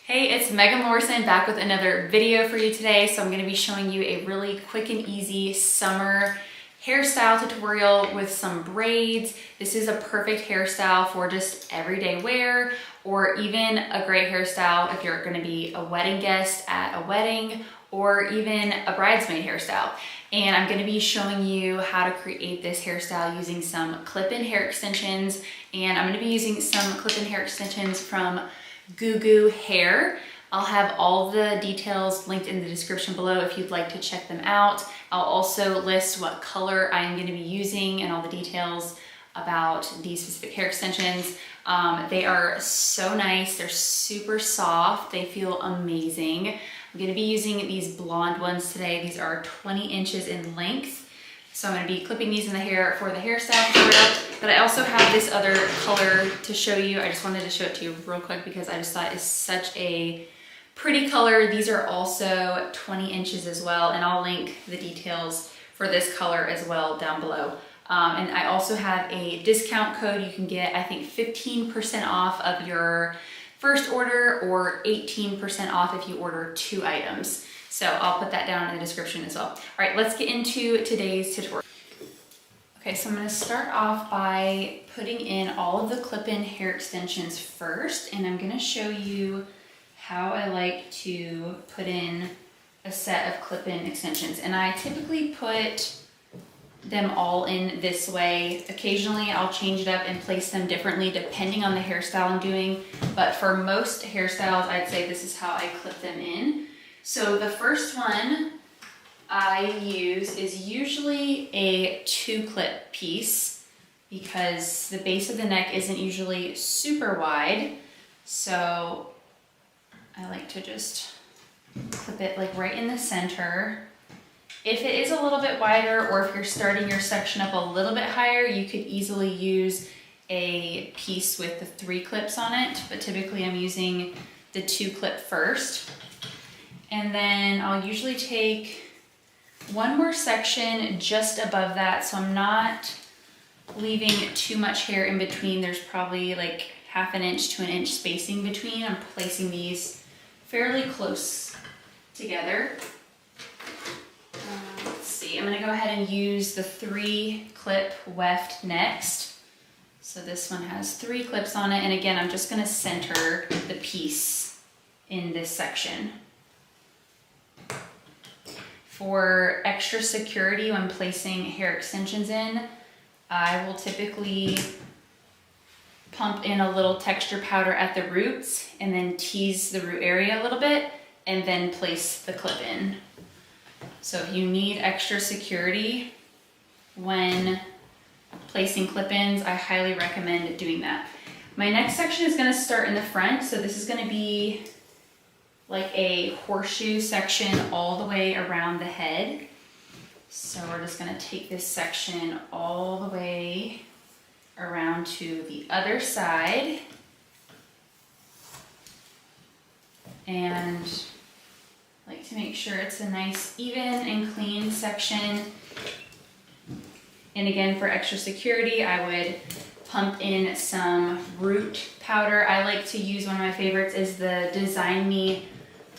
Hey, it's Megan Morrison back with another video for you today. So I'm going to be showing you a really quick and easy summer hairstyle tutorial with some braids. This is a perfect hairstyle for just everyday wear, or even a great hairstyle if you're going to be a wedding guest at a wedding, or even a bridesmaid hairstyle. And I'm going to be showing you how to create this hairstyle using some clip-in hair extensions. And I'm going to be using some clip-in hair extensions from Goo Goo Hair. I'll have all the details linked in the description below if you'd like to check them out. I'll also list what color I'm going to be using and all the details about these specific hair extensions. They are so nice. They're super soft. They feel amazing. I'm going to be using these blonde ones today. These are 20 inches in length. So I'm going to be clipping these in the hair for the hairstyle tutorial, but I also have this other color to show you. I just wanted to show it to you real quick because I just thought it's such a pretty color. These are also 20 inches as well, and I'll link the details for this color as well down below. And I also have a discount code. You can get, I think, 15% off of your first order or 18% off if you order 2 items. So I'll put that down in the description as well. All right, let's get into today's tutorial. Okay, so I'm gonna start off by putting in all of the clip-in hair extensions first, and I'm gonna show you how I like to put in a set of clip-in extensions. And I typically put them all in this way. Occasionally I'll change it up and place them differently depending on the hairstyle I'm doing, but for most hairstyles, I'd say this is how I clip them in. So the first one I use is usually a 2-clip piece because the base of the neck isn't usually super wide. So I like to just clip it like right in the center. If it is a little bit wider, or if you're starting your section up a little bit higher, you could easily use a piece with the 3 clips on it, but typically I'm using the 2-clip first. And then I'll usually take one more section just above that, so I'm not leaving too much hair in between. There's probably like ½ inch to 1 inch spacing between. I'm placing these fairly close together. Let's see, I'm gonna go ahead and use the 3-clip weft next. So this one has 3 clips on it, and again, I'm just gonna center the piece in this section. For extra security when placing hair extensions in, I will typically pump in a little texture powder at the roots and then tease the root area a little bit and then place the clip in. So if you need extra security when placing clip-ins, I highly recommend doing that. My next section is going to start in the front, so this is going to be like a horseshoe section all the way around the head. So we're just gonna take this section all the way around to the other side. And I like to make sure it's a nice, even and clean section. And again, for extra security, I would pump in some root powder. I like to use, one of my favorites is the Design Me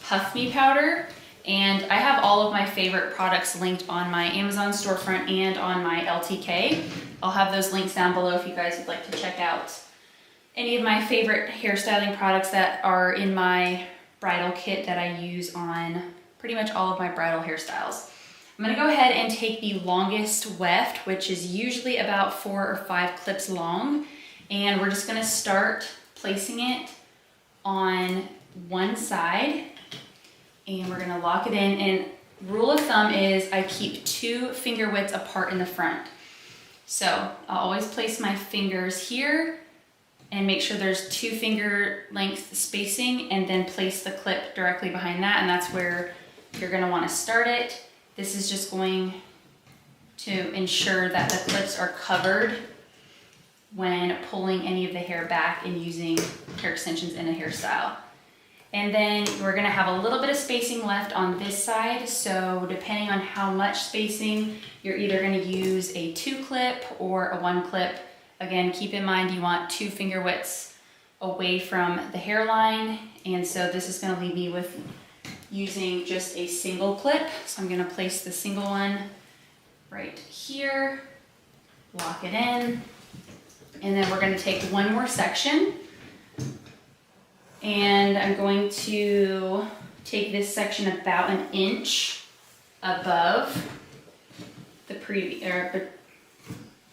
Puff Me powder, and I have all of my favorite products linked on my Amazon storefront and on my LTK. I'll have those links down below if you guys would like to check out any of my favorite hairstyling products that are in my bridal kit that I use on pretty much all of my bridal hairstyles. I'm gonna go ahead and take the longest weft, which is usually about 4 or 5 clips long, and we're just gonna start placing it on one side. And we're gonna lock it in, and rule of thumb is I keep 2 finger widths apart in the front. So I'll always place my fingers here and make sure there's 2 finger length spacing, and then place the clip directly behind that, and that's where you're gonna wanna start it. This is just going to ensure that the clips are covered when pulling any of the hair back and using hair extensions in a hairstyle. And then we're gonna have a little bit of spacing left on this side. So depending on how much spacing, you're either gonna use a 2-clip or a 1-clip. Again, keep in mind you want 2 finger widths away from the hairline. And so this is gonna leave me with using just a single clip. So I'm gonna place the single one right here, lock it in, and then we're gonna take one more section, and I'm going to take this section about an inch above the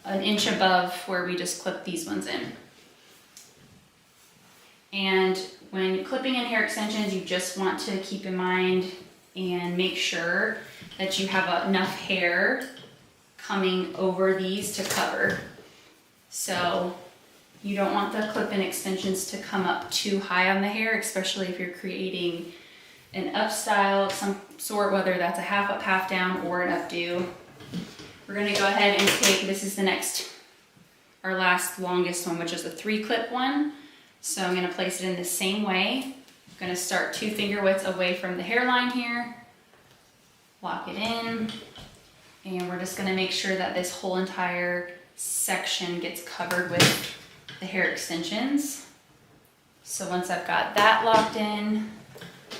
an inch above where we just clipped these ones in. And when clipping in hair extensions, you just want to keep in mind and make sure that you have enough hair coming over these to cover. So you don't want the clip-in extensions to come up too high on the hair, especially if you're creating an up style of some sort, whether that's a half up, half down, or an updo. We're gonna go ahead and take, this is the next, our last longest one, which is the 3-clip one. So I'm gonna place it in the same way. I'm gonna start 2 finger widths away from the hairline here, lock it in, and we're just gonna make sure that this whole entire section gets covered with the hair extensions. So once I've got that locked in,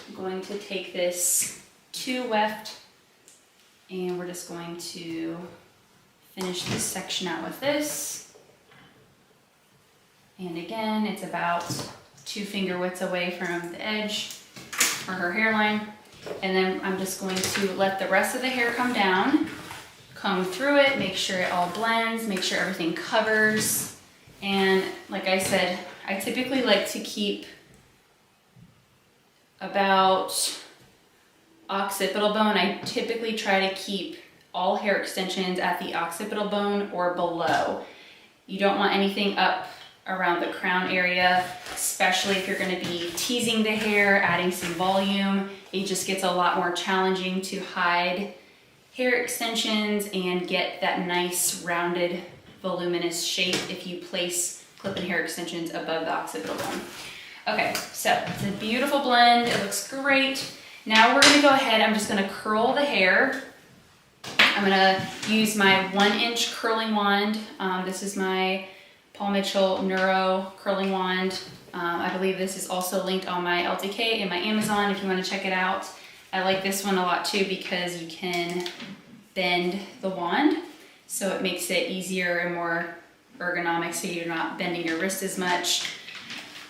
I'm going to take this 2 weft, and we're just going to finish this section out with this. And again, it's about 2 finger widths away from the edge or her hairline. And then I'm just going to let the rest of the hair come down, comb through it, make sure it all blends, make sure everything covers. And like I said, I typically like to keep about occipital bone. I typically try to keep all hair extensions at the occipital bone or below. You don't want anything up around the crown area, especially if you're going to be teasing the hair, adding some volume. It just gets a lot more challenging to hide hair extensions and get that nice rounded voluminous shape if you place clip-in hair extensions above the occipital bone. Okay, so it's a beautiful blend. It looks great. Now we're gonna go ahead, I'm just gonna curl the hair. I'm gonna use my 1-inch curling wand. This is my Paul Mitchell Neuro curling wand. I believe this is also linked on my LTK and my Amazon if you want to check it out. I like this one a lot too because you can bend the wand, so it makes it easier and more ergonomic so you're not bending your wrist as much.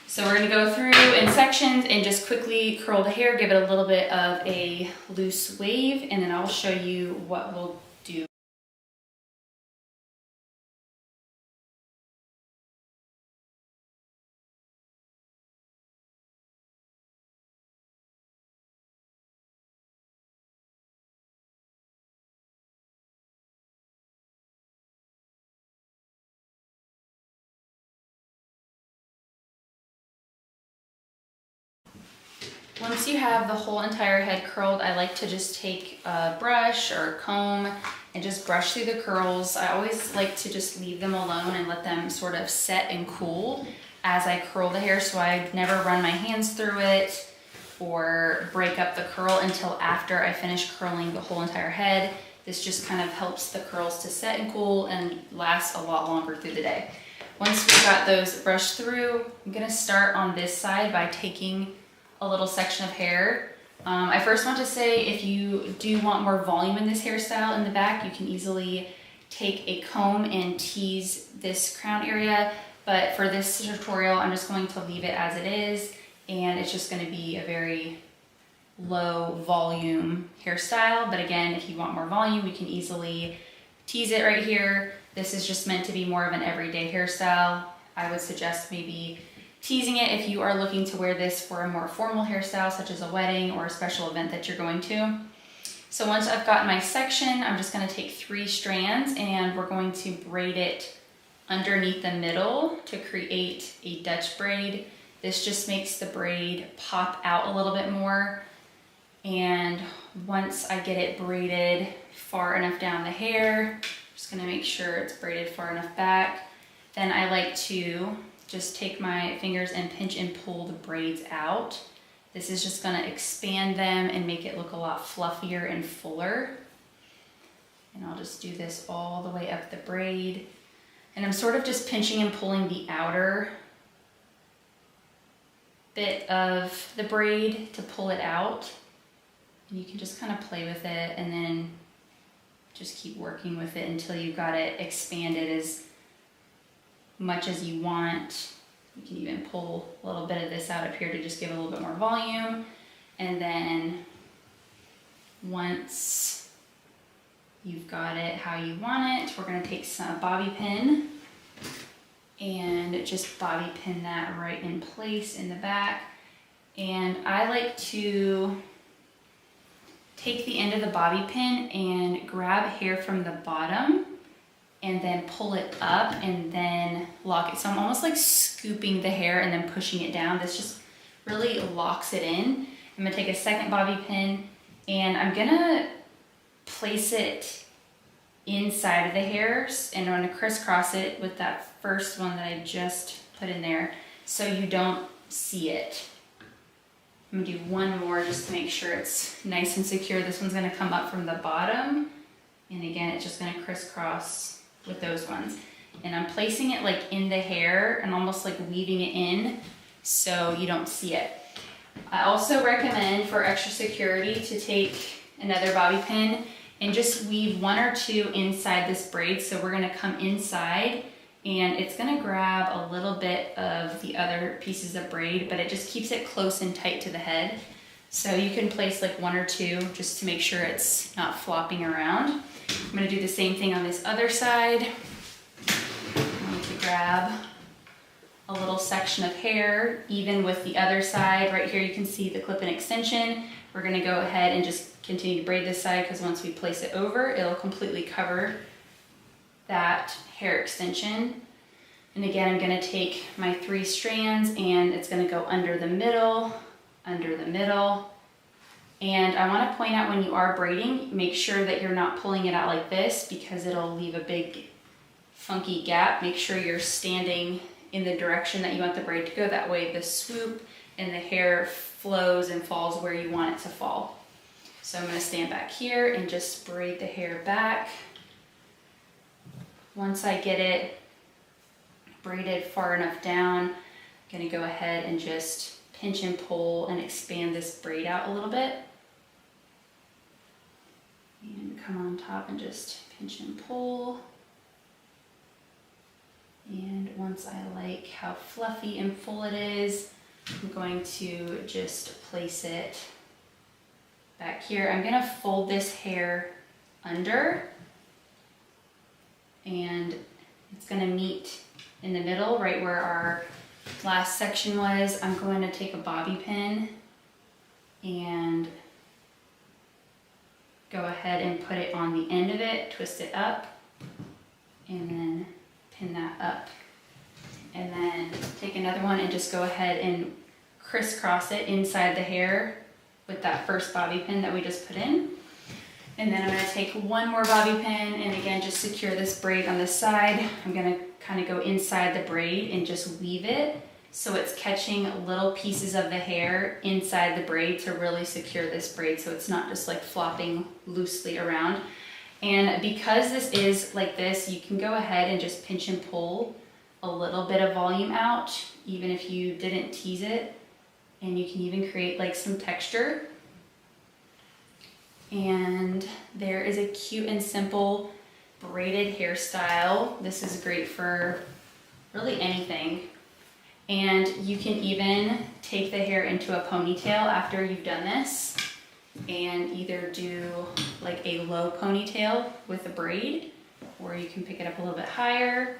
So we're going to go through in sections and just quickly curl the hair, give it a little bit of a loose wave, and then I'll show you what we'll do. Once you have the whole entire head curled, I like to just take a brush or a comb and just brush through the curls. I always like to just leave them alone and let them sort of set and cool as I curl the hair, so I never run my hands through it or break up the curl until after I finish curling the whole entire head. This just kind of helps the curls to set and cool and last a lot longer through the day. Once we've got those brushed through, I'm gonna start on this side by taking a little section of hair. I first want to say, if you do want more volume in this hairstyle in the back, you can easily take a comb and tease this crown area. But for this tutorial, I'm just going to leave it as it is, and it's just going to be a very low volume hairstyle. But again, if you want more volume, you can easily tease it right here. This is just meant to be more of an everyday hairstyle. I would suggest maybe teasing it if you are looking to wear this for a more formal hairstyle, such as a wedding or a special event that you're going to. So once I've got my section, I'm just going to take 3 strands and we're going to braid it underneath the middle to create a Dutch braid. This just makes the braid pop out a little bit more. And once I get it braided far enough down the hair, just going to make sure it's braided far enough back, then I like to just take my fingers and pinch and pull the braids out. This is just gonna expand them and make it look a lot fluffier and fuller. And I'll just do this all the way up the braid. And I'm sort of just pinching and pulling the outer bit of the braid to pull it out. And you can just kind of play with it and then just keep working with it until you've got it expanded as much as you want. You can even pull a little bit of this out up here to just give a little bit more volume. And then once you've got it how you want it, we're going to take some bobby pin and just bobby pin that right in place in the back. And I like to take the end of the bobby pin and grab hair from the bottom and then pull it up and then lock it. So I'm almost like scooping the hair and then pushing it down. This just really locks it in. I'm gonna take a second bobby pin and I'm gonna place it inside of the hairs and I'm gonna crisscross it with that first one that I just put in there so you don't see it. I'm gonna do one more just to make sure it's nice and secure. This one's gonna come up from the bottom, and again, it's just gonna crisscross with those ones. And I'm placing it like in the hair and almost like weaving it in so you don't see it. I also recommend for extra security to take another bobby pin and just weave one or two inside this braid. So we're gonna come inside and it's gonna grab a little bit of the other pieces of braid, but it just keeps it close and tight to the head. So you can place like one or two just to make sure it's not flopping around. I'm gonna do the same thing on this other side. I'm going to grab a little section of hair, even with the other side. Right here you can see the clip-in extension. We're gonna go ahead and just continue to braid this side because once we place it over, it'll completely cover that hair extension. And again, I'm gonna take my 3 strands and it's gonna go under the middle. And I wanna point out when you are braiding, make sure that you're not pulling it out like this because it'll leave a big funky gap. Make sure you're standing in the direction that you want the braid to go. That way the swoop and the hair flows and falls where you want it to fall. So I'm gonna stand back here and just braid the hair back. Once I get it braided far enough down, I'm gonna go ahead and just pinch and pull and expand this braid out a little bit. And come on top and just pinch and pull. And once I like how fluffy and full it is, I'm going to just place it back here. I'm gonna fold this hair under and it's gonna meet in the middle right where our last section was. I'm going to take a bobby pin and go ahead and put it on the end of it, twist it up, and then pin that up. And then take another one and just go ahead and crisscross it inside the hair with that first bobby pin that we just put in. And then I'm gonna take one more bobby pin and again, just secure this braid on this side. I'm gonna kind of go inside the braid and just weave it so it's catching little pieces of the hair inside the braid to really secure this braid so it's not just like flopping loosely around. And because this is like this, you can go ahead and just pinch and pull a little bit of volume out, even if you didn't tease it. And you can even create like some texture. And there is a cute and simple braided hairstyle. This is great for really anything. And you can even take the hair into a ponytail after you've done this and either do like a low ponytail with a braid, or you can pick it up a little bit higher.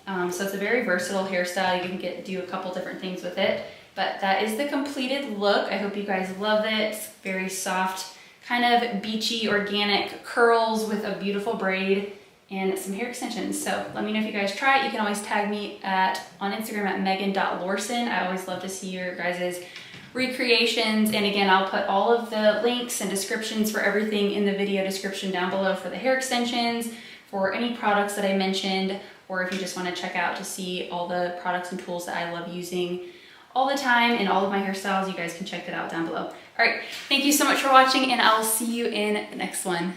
So it's a very versatile hairstyle. You can do a couple different things with it, but that is the completed look. I hope you guys love it. It's very soft, kind of beachy, organic curls with a beautiful braid and some hair extensions. So let me know if you guys try it. You can always tag me on Instagram at megan.lorson. I always love to see your guys' recreations. And again, I'll put all of the links and descriptions for everything in the video description down below for the hair extensions, for any products that I mentioned, or if you just want to check out to see all the products and tools that I love using all the time and all of my hairstyles, you guys can check that out down below. All right, thank you so much for watching and I'll see you in the next one.